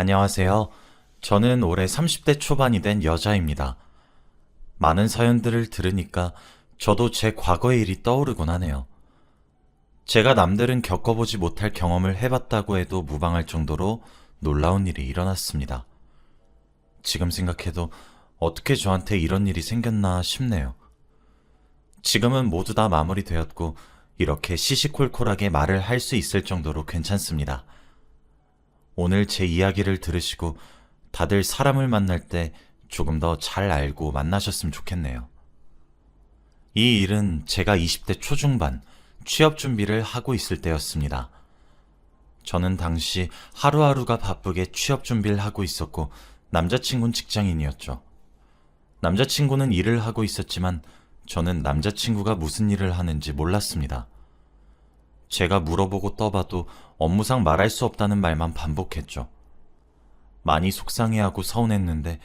안녕하세요. 저는 올해 30대 초반이 된 여자입니다. 많은 사연들을 들으니까 저도 제 과거의 일이 떠오르곤 하네요. 제가 남들은 겪어보지 못할 경험을 해봤다고 해도 무방할 정도로 놀라운 일이 일어났습니다. 지금 생각해도 어떻게 저한테 이런 일이 생겼나 싶네요. 지금은 모두 다 마무리되었고 이렇게 시시콜콜하게 말을 할 수 있을 정도로 괜찮습니다. 오늘 제 이야기를 들으시고 다들 사람을 만날 때 조금 더 잘 알고 만나셨으면 좋겠네요. 이 일은 제가 20대 초중반 취업 준비를 하고 있을 때였습니다. 저는 당시 하루하루가 바쁘게 취업 준비를 하고 있었고 남자친구는 직장인이었죠. 남자친구는 일을 하고 있었지만 저는 남자친구가 무슨 일을 하는지 몰랐습니다. 제가 물어보고 떠봐도 업무상 말할 수 없다는 말만 반복했죠. 많이 속상해하고 서운했는데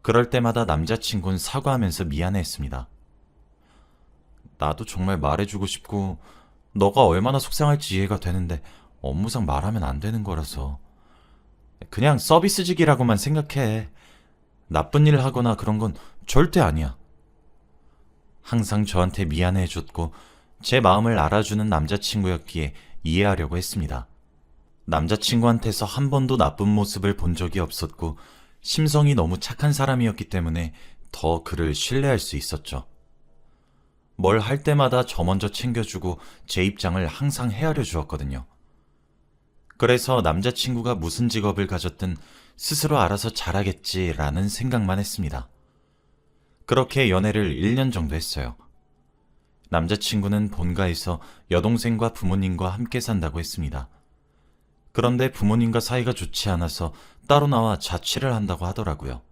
그럴 때마다 남자친구는 사과하면서 미안해했습니다. 나도 정말 말해주고 싶고 너가 얼마나 속상할지 이해가 되는데 업무상 말하면 안 되는 거라서 그냥 서비스직이라고만 생각해. 나쁜 일 하거나 그런 건 절대 아니야. 항상 저한테 미안해해줬고 제 마음을 알아주는 남자친구였기에 이해하려고 했습니다. 남자친구한테서 한 번도 나쁜 모습을 본 적이 없었고 심성이 너무 착한 사람이었기 때문에 더 그를 신뢰할 수 있었죠. 뭘 할 때마다 저 먼저 챙겨주고 제 입장을 항상 헤아려 주었거든요. 그래서 남자친구가 무슨 직업을 가졌든 스스로 알아서 잘하겠지라는 생각만 했습니다. 그렇게 연애를 1년 정도 했어요. 남자친구는 본가에서 여동생과 부모님과 함께 산다고 했습니다. 그런데 부모님과 사이가 좋지 않아서 따로 나와 자취를 한다고 하더라고요.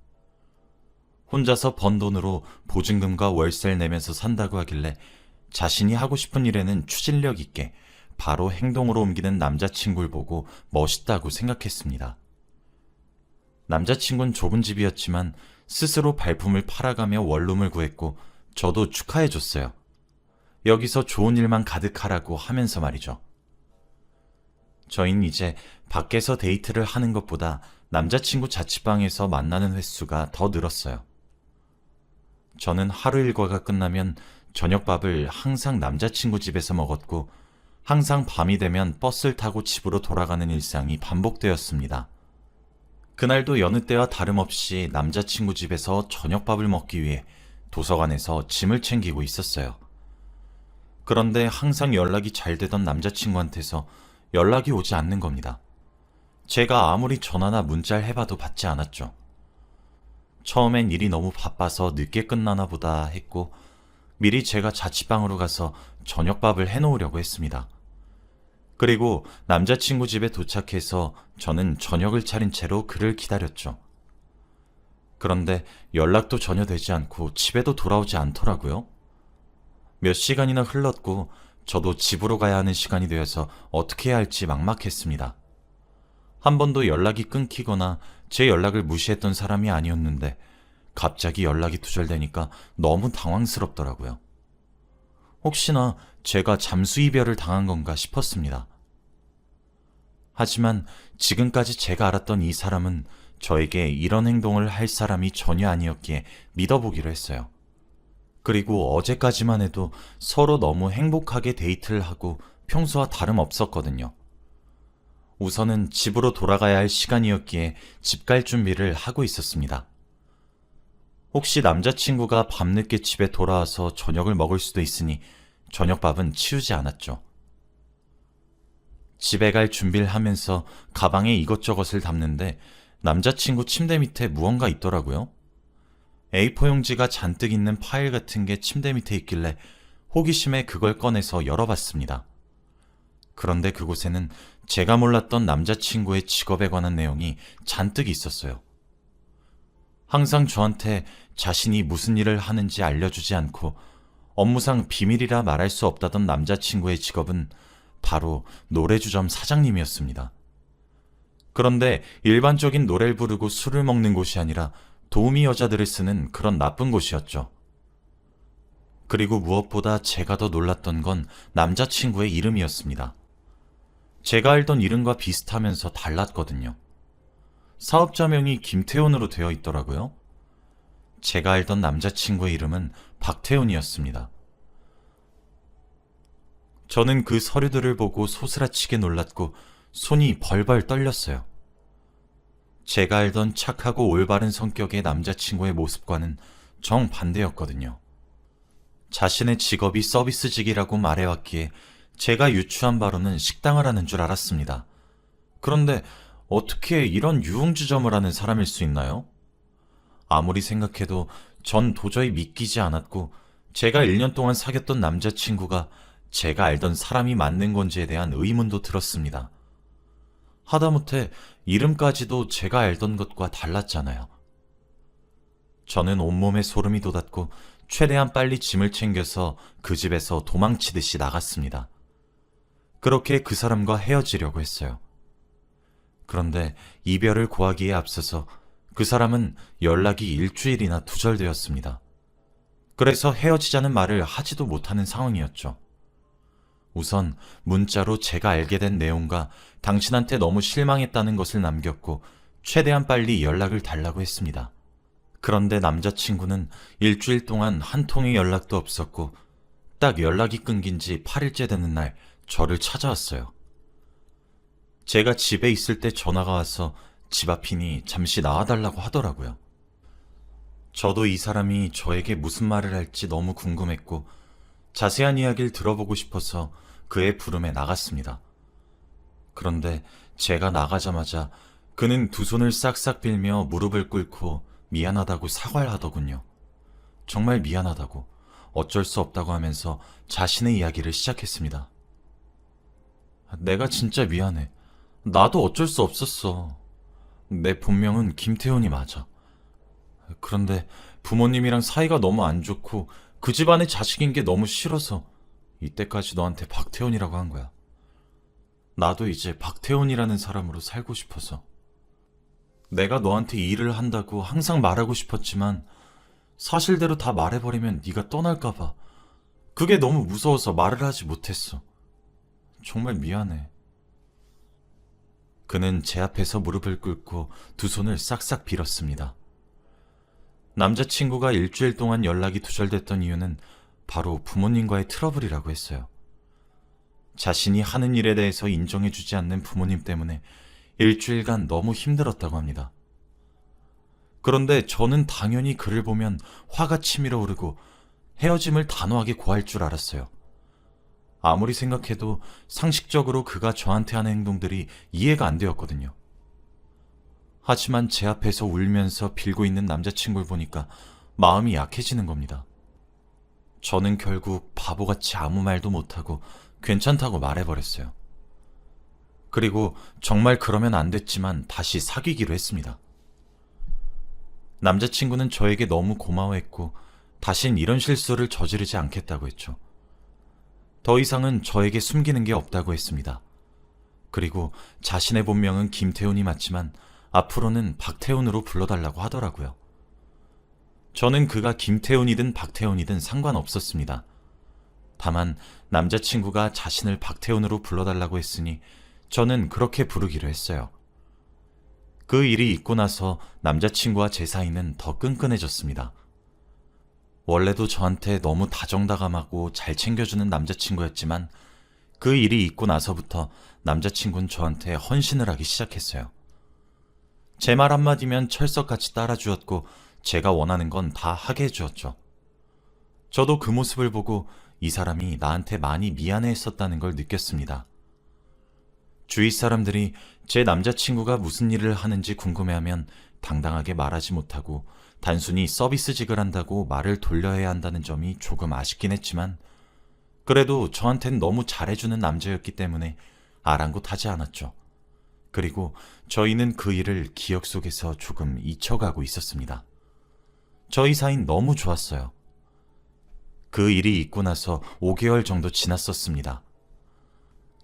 혼자서 번 돈으로 보증금과 월세를 내면서 산다고 하길래 자신이 하고 싶은 일에는 추진력 있게 바로 행동으로 옮기는 남자친구를 보고 멋있다고 생각했습니다. 남자친구는 좁은 집이었지만 스스로 발품을 팔아가며 원룸을 구했고 저도 축하해줬어요. 여기서 좋은 일만 가득하라고 하면서 말이죠. 저희는 이제 밖에서 데이트를 하는 것보다 남자친구 자취방에서 만나는 횟수가 더 늘었어요. 저는 하루 일과가 끝나면 저녁밥을 항상 남자친구 집에서 먹었고 항상 밤이 되면 버스를 타고 집으로 돌아가는 일상이 반복되었습니다. 그날도 여느 때와 다름없이 남자친구 집에서 저녁밥을 먹기 위해 도서관에서 짐을 챙기고 있었어요. 그런데 항상 연락이 잘 되던 남자친구한테서 연락이 오지 않는 겁니다. 제가 아무리 전화나 문자를 해봐도 받지 않았죠. 처음엔 일이 너무 바빠서 늦게 끝나나 보다 했고 미리 제가 자취방으로 가서 저녁밥을 해놓으려고 했습니다. 그리고 남자친구 집에 도착해서 저는 저녁을 차린 채로 그를 기다렸죠. 그런데 연락도 전혀 되지 않고 집에도 돌아오지 않더라고요. 몇 시간이나 흘렀고 저도 집으로 가야 하는 시간이 되어서 어떻게 해야 할지 막막했습니다. 한 번도 연락이 끊기거나 제 연락을 무시했던 사람이 아니었는데 갑자기 연락이 두절되니까 너무 당황스럽더라고요. 혹시나 제가 잠수 이별을 당한 건가 싶었습니다. 하지만 지금까지 제가 알았던 이 사람은 저에게 이런 행동을 할 사람이 전혀 아니었기에 믿어보기로 했어요. 그리고 어제까지만 해도 서로 너무 행복하게 데이트를 하고 평소와 다름없었거든요. 우선은 집으로 돌아가야 할 시간이었기에 집 갈 준비를 하고 있었습니다. 혹시 남자친구가 밤늦게 집에 돌아와서 저녁을 먹을 수도 있으니 저녁밥은 치우지 않았죠. 집에 갈 준비를 하면서 가방에 이것저것을 담는데 남자친구 침대 밑에 무언가 있더라고요. A4 용지가 잔뜩 있는 파일 같은 게 침대 밑에 있길래 호기심에 그걸 꺼내서 열어봤습니다. 그런데 그곳에는 제가 몰랐던 남자친구의 직업에 관한 내용이 잔뜩 있었어요. 항상 저한테 자신이 무슨 일을 하는지 알려주지 않고 업무상 비밀이라 말할 수 없다던 남자친구의 직업은 바로 노래주점 사장님이었습니다. 그런데 일반적인 노래를 부르고 술을 먹는 곳이 아니라 도우미 여자들을 쓰는 그런 나쁜 곳이었죠. 그리고 무엇보다 제가 더 놀랐던 건 남자친구의 이름이었습니다. 제가 알던 이름과 비슷하면서 달랐거든요. 사업자명이 김태훈으로 되어 있더라고요. 제가 알던 남자친구의 이름은 박태훈이었습니다. 저는 그 서류들을 보고 소스라치게 놀랐고 손이 벌벌 떨렸어요. 제가 알던 착하고 올바른 성격의 남자친구의 모습과는 정반대였거든요. 자신의 직업이 서비스직이라고 말해왔기에 제가 유추한 바로는 식당을 하는 줄 알았습니다. 그런데 어떻게 이런 유흥주점을 하는 사람일 수 있나요? 아무리 생각해도 전 도저히 믿기지 않았고 제가 1년 동안 사귀었던 남자친구가 제가 알던 사람이 맞는 건지에 대한 의문도 들었습니다. 하다못해 이름까지도 제가 알던 것과 달랐잖아요. 저는 온몸에 소름이 돋았고 최대한 빨리 짐을 챙겨서 그 집에서 도망치듯이 나갔습니다. 그렇게 그 사람과 헤어지려고 했어요. 그런데 이별을 고하기에 앞서서 그 사람은 연락이 일주일이나 두절되었습니다. 그래서 헤어지자는 말을 하지도 못하는 상황이었죠. 우선 문자로 제가 알게 된 내용과 당신한테 너무 실망했다는 것을 남겼고 최대한 빨리 연락을 달라고 했습니다. 그런데 남자친구는 일주일 동안 한 통의 연락도 없었고 딱 연락이 끊긴 지 8일째 되는 날 저를 찾아왔어요. 제가 집에 있을 때 전화가 와서 집 앞이니 잠시 나와달라고 하더라고요. 저도 이 사람이 저에게 무슨 말을 할지 너무 궁금했고 자세한 이야기를 들어보고 싶어서 그의 부름에 나갔습니다. 그런데 제가 나가자마자 그는 두 손을 싹싹 빌며 무릎을 꿇고 미안하다고 사과를 하더군요. 정말 미안하다고, 어쩔 수 없다고 하면서 자신의 이야기를 시작했습니다. 내가 진짜 미안해. 나도 어쩔 수 없었어. 내 본명은 김태훈이 맞아. 그런데 부모님이랑 사이가 너무 안 좋고 그 집안의 자식인 게 너무 싫어서 이때까지 너한테 박태훈이라고 한 거야. 나도 이제 박태훈이라는 사람으로 살고 싶어서. 내가 너한테 일을 한다고 항상 말하고 싶었지만 사실대로 다 말해버리면 네가 떠날까봐 그게 너무 무서워서 말을 하지 못했어. 정말 미안해. 그는 제 앞에서 무릎을 꿇고 두 손을 싹싹 빌었습니다. 남자친구가 일주일 동안 연락이 두절됐던 이유는 바로 부모님과의 트러블이라고 했어요. 자신이 하는 일에 대해서 인정해주지 않는 부모님 때문에 일주일간 너무 힘들었다고 합니다. 그런데 저는 당연히 그를 보면 화가 치밀어 오르고 헤어짐을 단호하게 고할 줄 알았어요. 아무리 생각해도 상식적으로 그가 저한테 하는 행동들이 이해가 안 되었거든요. 하지만 제 앞에서 울면서 빌고 있는 남자친구를 보니까 마음이 약해지는 겁니다. 저는 결국 바보같이 아무 말도 못하고 괜찮다고 말해버렸어요. 그리고 정말 그러면 안 됐지만 다시 사귀기로 했습니다. 남자친구는 저에게 너무 고마워했고 다신 이런 실수를 저지르지 않겠다고 했죠. 더 이상은 저에게 숨기는 게 없다고 했습니다. 그리고 자신의 본명은 김태훈이 맞지만 앞으로는 박태훈으로 불러달라고 하더라고요. 저는 그가 김태훈이든 박태훈이든 상관없었습니다. 다만 남자친구가 자신을 박태훈으로 불러달라고 했으니 저는 그렇게 부르기로 했어요. 그 일이 있고 나서 남자친구와 제 사이는 더 끈끈해졌습니다. 원래도 저한테 너무 다정다감하고 잘 챙겨주는 남자친구였지만 그 일이 있고 나서부터 남자친구는 저한테 헌신을 하기 시작했어요. 제 말 한마디면 철석같이 따라주었고 제가 원하는 건 다 하게 해주었죠. 저도 그 모습을 보고 이 사람이 나한테 많이 미안해했었다는 걸 느꼈습니다. 주위 사람들이 제 남자친구가 무슨 일을 하는지 궁금해하면 당당하게 말하지 못하고 단순히 서비스직을 한다고 말을 돌려야 한다는 점이 조금 아쉽긴 했지만 그래도 저한텐 너무 잘해주는 남자였기 때문에 아랑곳하지 않았죠. 그리고 저희는 그 일을 기억 속에서 조금 잊혀가고 있었습니다. 저희 사이는 너무 좋았어요. 그 일이 있고 나서 5개월 정도 지났었습니다.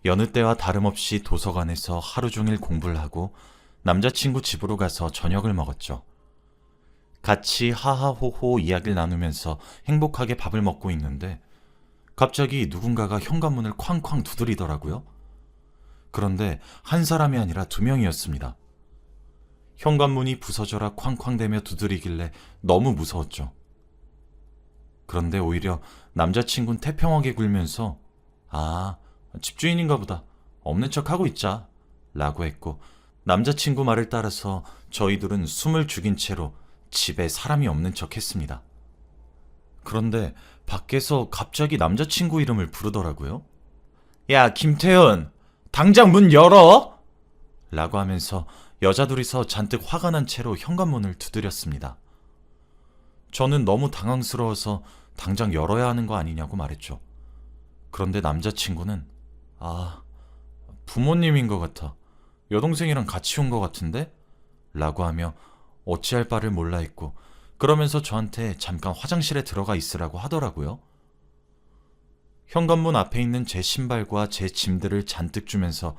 여느 때와 다름없이 도서관에서 하루 종일 공부를 하고 남자친구 집으로 가서 저녁을 먹었죠. 같이 하하호호 이야기를 나누면서 행복하게 밥을 먹고 있는데 갑자기 누군가가 현관문을 쾅쾅 두드리더라고요. 그런데 한 사람이 아니라 2명이었습니다. 현관문이 부서져라 쾅쾅대며 두드리길래 너무 무서웠죠. 그런데 오히려 남자친구는 태평하게 굴면서 집주인인가 보다. 없는 척하고 있자 라고 했고, 남자친구 말을 따라서 저희들은 숨을 죽인 채로 집에 사람이 없는 척 했습니다. 그런데 밖에서 갑자기 남자친구 이름을 부르더라고요. 야, 김태현, 당장 문 열어! 라고 하면서 여자 둘이서 잔뜩 화가 난 채로 현관문을 두드렸습니다. 저는 너무 당황스러워서 당장 열어야 하는 거 아니냐고 말했죠. 그런데 남자친구는 부모님인 것 같아. 여동생이랑 같이 온 것 같은데? 라고 하며 어찌할 바를 몰라 했고, 그러면서 저한테 잠깐 화장실에 들어가 있으라고 하더라고요. 현관문 앞에 있는 제 신발과 제 짐들을 잔뜩 주면서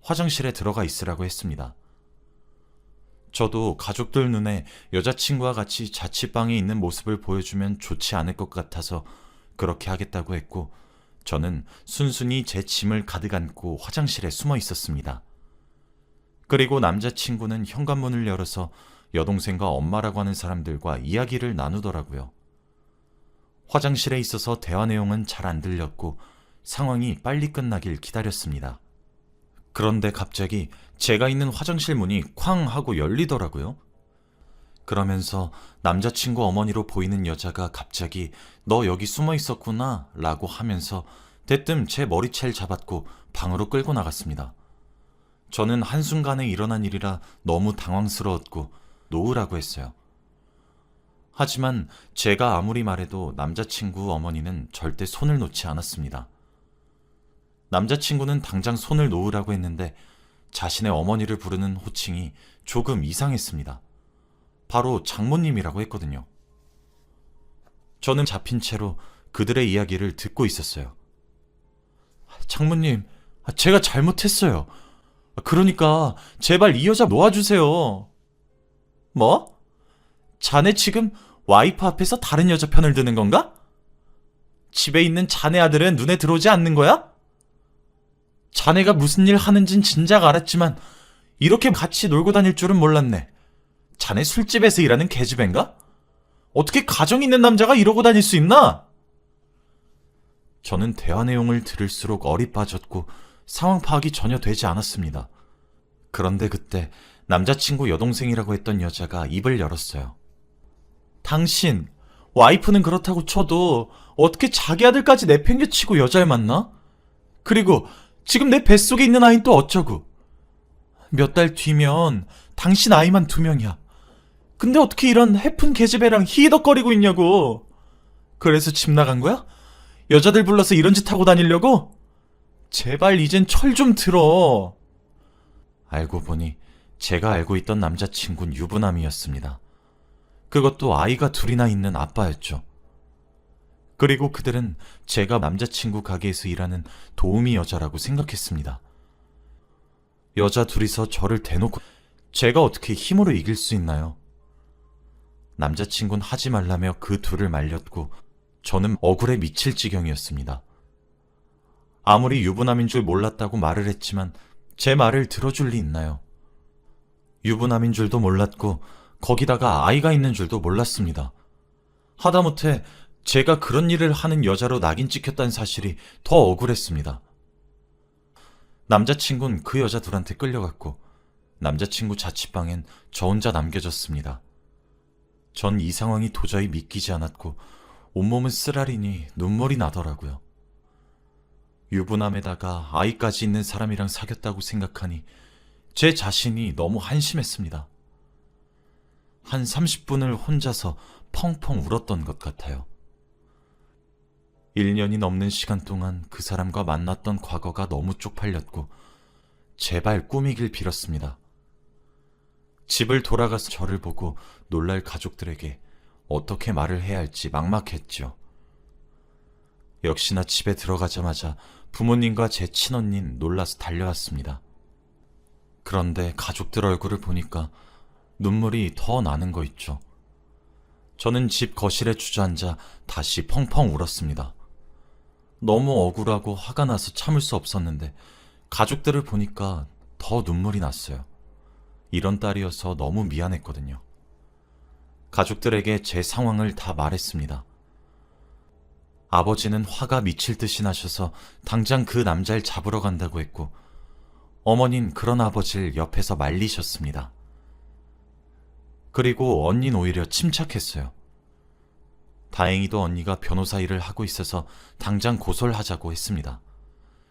화장실에 들어가 있으라고 했습니다. 저도 가족들 눈에 여자친구와 같이 자취방에 있는 모습을 보여주면 좋지 않을 것 같아서 그렇게 하겠다고 했고, 저는 순순히 제 짐을 가득 안고 화장실에 숨어 있었습니다. 그리고 남자친구는 현관문을 열어서 여동생과 엄마라고 하는 사람들과 이야기를 나누더라고요. 화장실에 있어서 대화 내용은 잘 안 들렸고 상황이 빨리 끝나길 기다렸습니다. 그런데 갑자기 제가 있는 화장실 문이 쾅 하고 열리더라고요. 그러면서 남자친구 어머니로 보이는 여자가 갑자기 너 여기 숨어 있었구나 라고 하면서 대뜸 제 머리채를 잡았고 방으로 끌고 나갔습니다. 저는 한순간에 일어난 일이라 너무 당황스러웠고 놓으라고 했어요. 하지만 제가 아무리 말해도 남자친구 어머니는 절대 손을 놓지 않았습니다. 남자친구는 당장 손을 놓으라고 했는데 자신의 어머니를 부르는 호칭이 조금 이상했습니다. 바로 장모님이라고 했거든요. 저는 잡힌 채로 그들의 이야기를 듣고 있었어요. 장모님, 제가 잘못했어요. 그러니까 제발 이 여자 놓아주세요. 뭐? 자네 지금 와이프 앞에서 다른 여자 편을 드는 건가? 집에 있는 자네 아들은 눈에 들어오지 않는 거야? 자네가 무슨 일 하는진 진작 알았지만 이렇게 같이 놀고 다닐 줄은 몰랐네. 자네 술집에서 일하는 계집애인가? 어떻게 가정 있는 남자가 이러고 다닐 수 있나? 저는 대화 내용을 들을수록 얼이 빠졌고 상황 파악이 전혀 되지 않았습니다. 그런데 그때 남자친구 여동생이라고 했던 여자가 입을 열었어요. 당신, 와이프는 그렇다고 쳐도 어떻게 자기 아들까지 내팽개치고 여자를 만나? 그리고 지금 내 뱃속에 있는 아이는 또 어쩌고? 몇 달 뒤면 당신 아이만 2명이야. 근데 어떻게 이런 해픈 계집애랑 히덕거리고 있냐고. 그래서 집 나간 거야? 여자들 불러서 이런 짓 하고 다니려고? 제발 이젠 철 좀 들어. 알고 보니 제가 알고 있던 남자친구는 유부남이었습니다. 그것도 아이가 2이나 있는 아빠였죠. 그리고 그들은 제가 남자친구 가게에서 일하는 도우미 여자라고 생각했습니다. 여자 2이서 저를 대놓고 제가 어떻게 힘으로 이길 수 있나요? 남자친구는 하지 말라며 그 2을 말렸고 저는 억울해 미칠 지경이었습니다. 아무리 유부남인 줄 몰랐다고 말을 했지만 제 말을 들어줄 리 있나요? 유부남인 줄도 몰랐고 거기다가 아이가 있는 줄도 몰랐습니다. 하다못해 제가 그런 일을 하는 여자로 낙인 찍혔다는 사실이 더 억울했습니다. 남자친구는 그 여자 2한테 끌려갔고 남자친구 자취방엔 저 혼자 남겨졌습니다. 전 이 상황이 도저히 믿기지 않았고 온몸은 쓰라리니 눈물이 나더라고요. 유부남에다가 아이까지 있는 사람이랑 사귀었다고 생각하니 제 자신이 너무 한심했습니다. 한 30분을 혼자서 펑펑 울었던 것 같아요. 1년이 넘는 시간 동안 그 사람과 만났던 과거가 너무 쪽팔렸고 제발 꿈이길 빌었습니다. 집을 돌아가서 저를 보고 놀랄 가족들에게 어떻게 말을 해야 할지 막막했죠. 역시나 집에 들어가자마자 부모님과 제 친언니는 놀라서 달려왔습니다. 그런데 가족들 얼굴을 보니까 눈물이 더 나는 거 있죠. 저는 집 거실에 주저앉아 다시 펑펑 울었습니다. 너무 억울하고 화가 나서 참을 수 없었는데 가족들을 보니까 더 눈물이 났어요. 이런 딸이어서 너무 미안했거든요. 가족들에게 제 상황을 다 말했습니다. 아버지는 화가 미칠 듯이 나셔서 당장 그 남자를 잡으러 간다고 했고, 어머닌 그런 아버지를 옆에서 말리셨습니다. 그리고 언닌 오히려 침착했어요. 다행히도 언니가 변호사 일을 하고 있어서 당장 고소를 하자고 했습니다.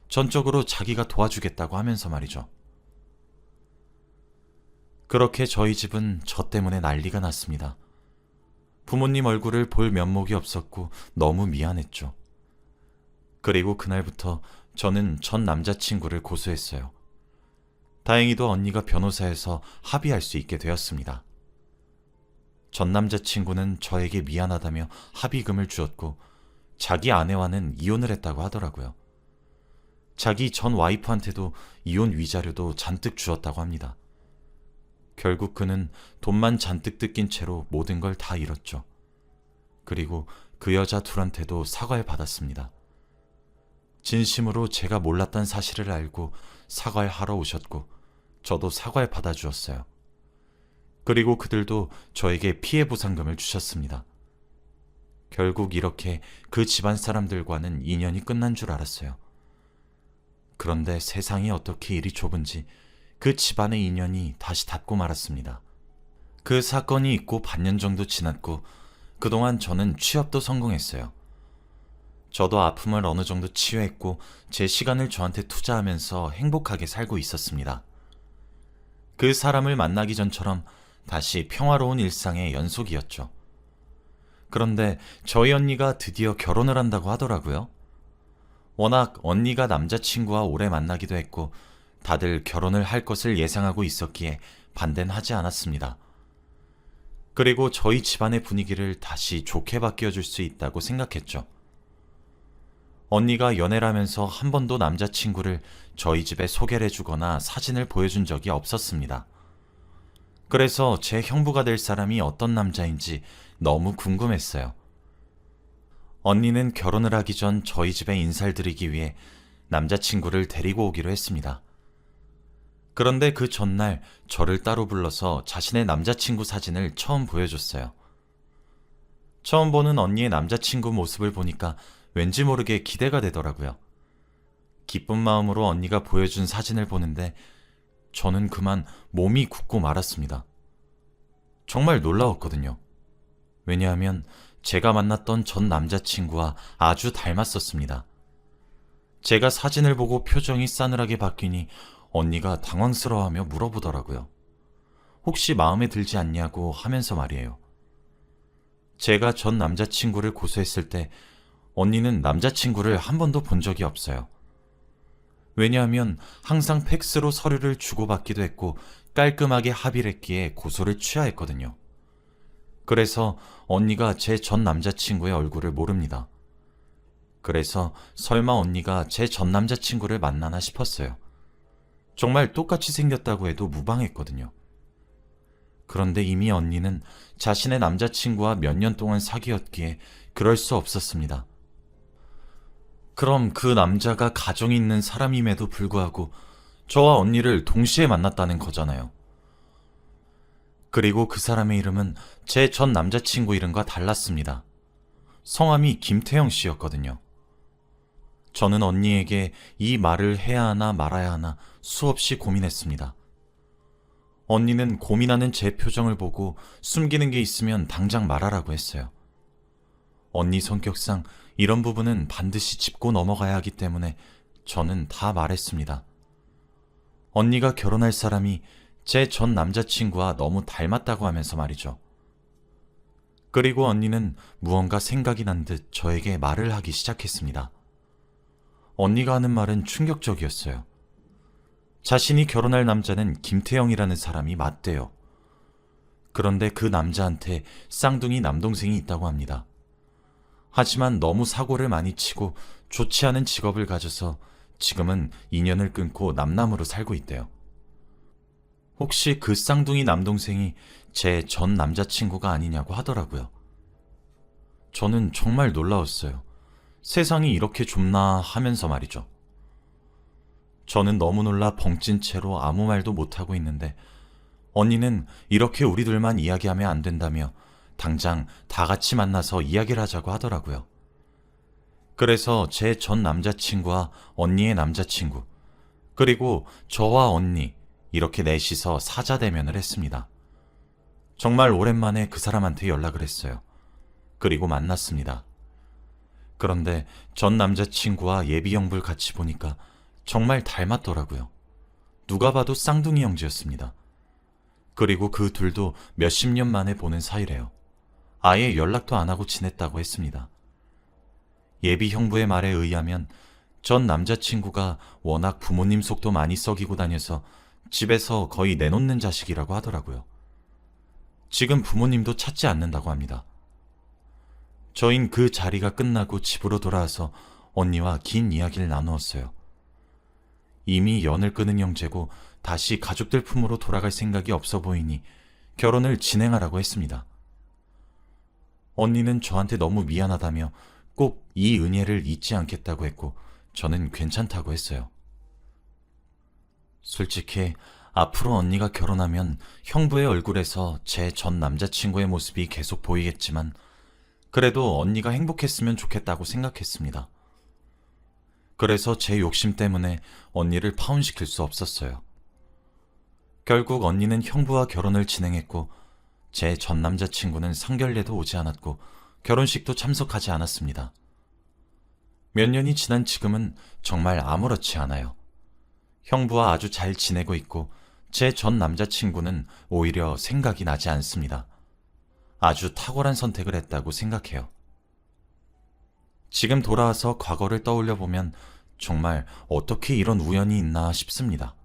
전적으로 자기가 도와주겠다고 하면서 말이죠. 그렇게 저희 집은 저 때문에 난리가 났습니다. 부모님 얼굴을 볼 면목이 없었고 너무 미안했죠. 그리고 그날부터 저는 전 남자친구를 고소했어요. 다행히도 언니가 변호사여서 합의할 수 있게 되었습니다. 전 남자친구는 저에게 미안하다며 합의금을 주었고 자기 아내와는 이혼을 했다고 하더라고요. 자기 전 와이프한테도 이혼 위자료도 잔뜩 주었다고 합니다. 결국 그는 돈만 잔뜩 뜯긴 채로 모든 걸 다 잃었죠. 그리고 그 여자 둘한테도 사과를 받았습니다. 진심으로 제가 몰랐던 사실을 알고 사과를 하러 오셨고 저도 사과를 받아주었어요. 그리고 그들도 저에게 피해 보상금을 주셨습니다. 결국 이렇게 그 집안 사람들과는 인연이 끝난 줄 알았어요. 그런데 세상이 어떻게 이리 좁은지 그 집안의 인연이 다시 닿고 말았습니다. 그 사건이 있고 반년 정도 지났고 그동안 저는 취업도 성공했어요. 저도 아픔을 어느 정도 치유했고 제 시간을 저한테 투자하면서 행복하게 살고 있었습니다. 그 사람을 만나기 전처럼 다시 평화로운 일상의 연속이었죠. 그런데 저희 언니가 드디어 결혼을 한다고 하더라고요. 워낙 언니가 남자친구와 오래 만나기도 했고 다들 결혼을 할 것을 예상하고 있었기에 반대는 하지 않았습니다. 그리고 저희 집안의 분위기를 다시 좋게 바뀌어줄 수 있다고 생각했죠. 언니가 연애를 하면서 한 번도 남자친구를 저희 집에 소개를 해주거나 사진을 보여준 적이 없었습니다. 그래서 제 형부가 될 사람이 어떤 남자인지 너무 궁금했어요. 언니는 결혼을 하기 전 저희 집에 인사를 드리기 위해 남자친구를 데리고 오기로 했습니다. 그런데 그 전날 저를 따로 불러서 자신의 남자친구 사진을 처음 보여줬어요. 처음 보는 언니의 남자친구 모습을 보니까 왠지 모르게 기대가 되더라고요. 기쁜 마음으로 언니가 보여준 사진을 보는데 저는 그만 몸이 굳고 말았습니다. 정말 놀라웠거든요. 왜냐하면 제가 만났던 전 남자친구와 아주 닮았었습니다. 제가 사진을 보고 표정이 싸늘하게 바뀌니 언니가 당황스러워하며 물어보더라고요. 혹시 마음에 들지 않냐고 하면서 말이에요. 제가 전 남자친구를 고소했을 때 언니는 남자친구를 한 번도 본 적이 없어요. 왜냐하면 항상 팩스로 서류를 주고받기도 했고 깔끔하게 합의를 했기에 고소를 취하했거든요. 그래서 언니가 제 전 남자친구의 얼굴을 모릅니다. 그래서 설마 언니가 제 전 남자친구를 만나나 싶었어요. 정말 똑같이 생겼다고 해도 무방했거든요. 그런데 이미 언니는 자신의 남자친구와 몇 년 동안 사귀었기에 그럴 수 없었습니다. 그럼 그 남자가 가정이 있는 사람임에도 불구하고 저와 언니를 동시에 만났다는 거잖아요. 그리고 그 사람의 이름은 제 전 남자친구 이름과 달랐습니다. 성함이 김태형 씨였거든요. 저는 언니에게 이 말을 해야 하나 말아야 하나 수없이 고민했습니다. 언니는 고민하는 제 표정을 보고 숨기는 게 있으면 당장 말하라고 했어요. 언니 성격상 이런 부분은 반드시 짚고 넘어가야 하기 때문에 저는 다 말했습니다. 언니가 결혼할 사람이 제 전 남자친구와 너무 닮았다고 하면서 말이죠. 그리고 언니는 무언가 생각이 난 듯 저에게 말을 하기 시작했습니다. 언니가 하는 말은 충격적이었어요. 자신이 결혼할 남자는 김태형이라는 사람이 맞대요. 그런데 그 남자한테 쌍둥이 남동생이 있다고 합니다. 하지만 너무 사고를 많이 치고 좋지 않은 직업을 가져서 지금은 인연을 끊고 남남으로 살고 있대요. 혹시 그 쌍둥이 남동생이 제 전 남자친구가 아니냐고 하더라고요. 저는 정말 놀라웠어요. 세상이 이렇게 좁나 하면서 말이죠. 저는 너무 놀라 벙찐 채로 아무 말도 못하고 있는데 언니는 이렇게 우리들만 이야기하면 안 된다며 당장 다 같이 만나서 이야기를 하자고 하더라고요. 그래서 제 전 남자친구와 언니의 남자친구, 그리고 저와 언니, 이렇게 넷이서 사자대면을 했습니다. 정말 오랜만에 그 사람한테 연락을 했어요. 그리고 만났습니다. 그런데 전 남자친구와 예비 형부를 같이 보니까 정말 닮았더라고요. 누가 봐도 쌍둥이 형제였습니다. 그리고 그 둘도 몇십 년 만에 보는 사이래요. 아예 연락도 안 하고 지냈다고 했습니다. 예비 형부의 말에 의하면 전 남자친구가 워낙 부모님 속도 많이 썩이고 다녀서 집에서 거의 내놓는 자식이라고 하더라고요. 지금 부모님도 찾지 않는다고 합니다. 저흰 그 자리가 끝나고 집으로 돌아와서 언니와 긴 이야기를 나누었어요. 이미 연을 끊은 형제고 다시 가족들 품으로 돌아갈 생각이 없어 보이니 결혼을 진행하라고 했습니다. 언니는 저한테 너무 미안하다며 꼭 이 은혜를 잊지 않겠다고 했고 저는 괜찮다고 했어요. 솔직히 앞으로 언니가 결혼하면 형부의 얼굴에서 제 전 남자친구의 모습이 계속 보이겠지만 그래도 언니가 행복했으면 좋겠다고 생각했습니다. 그래서 제 욕심 때문에 언니를 파혼시킬 수 없었어요. 결국 언니는 형부와 결혼을 진행했고 제 전 남자친구는 상견례도 오지 않았고 결혼식도 참석하지 않았습니다. 몇 년이 지난 지금은 정말 아무렇지 않아요. 형부와 아주 잘 지내고 있고 제 전 남자친구는 오히려 생각이 나지 않습니다. 아주 탁월한 선택을 했다고 생각해요. 지금 돌아와서 과거를 떠올려 보면 정말 어떻게 이런 우연이 있나 싶습니다.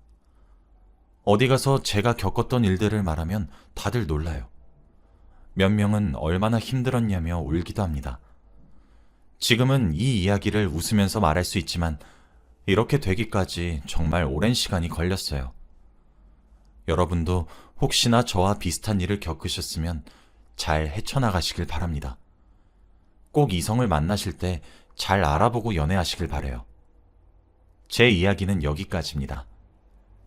어디 가서 제가 겪었던 일들을 말하면 다들 놀라요. 몇 명은 얼마나 힘들었냐며 울기도 합니다. 지금은 이 이야기를 웃으면서 말할 수 있지만 이렇게 되기까지 정말 오랜 시간이 걸렸어요. 여러분도 혹시나 저와 비슷한 일을 겪으셨으면 잘 헤쳐나가시길 바랍니다. 꼭 이성을 만나실 때 잘 알아보고 연애하시길 바라요. 제 이야기는 여기까지입니다.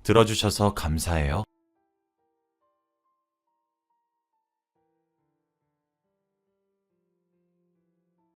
들어주셔서 감사해요.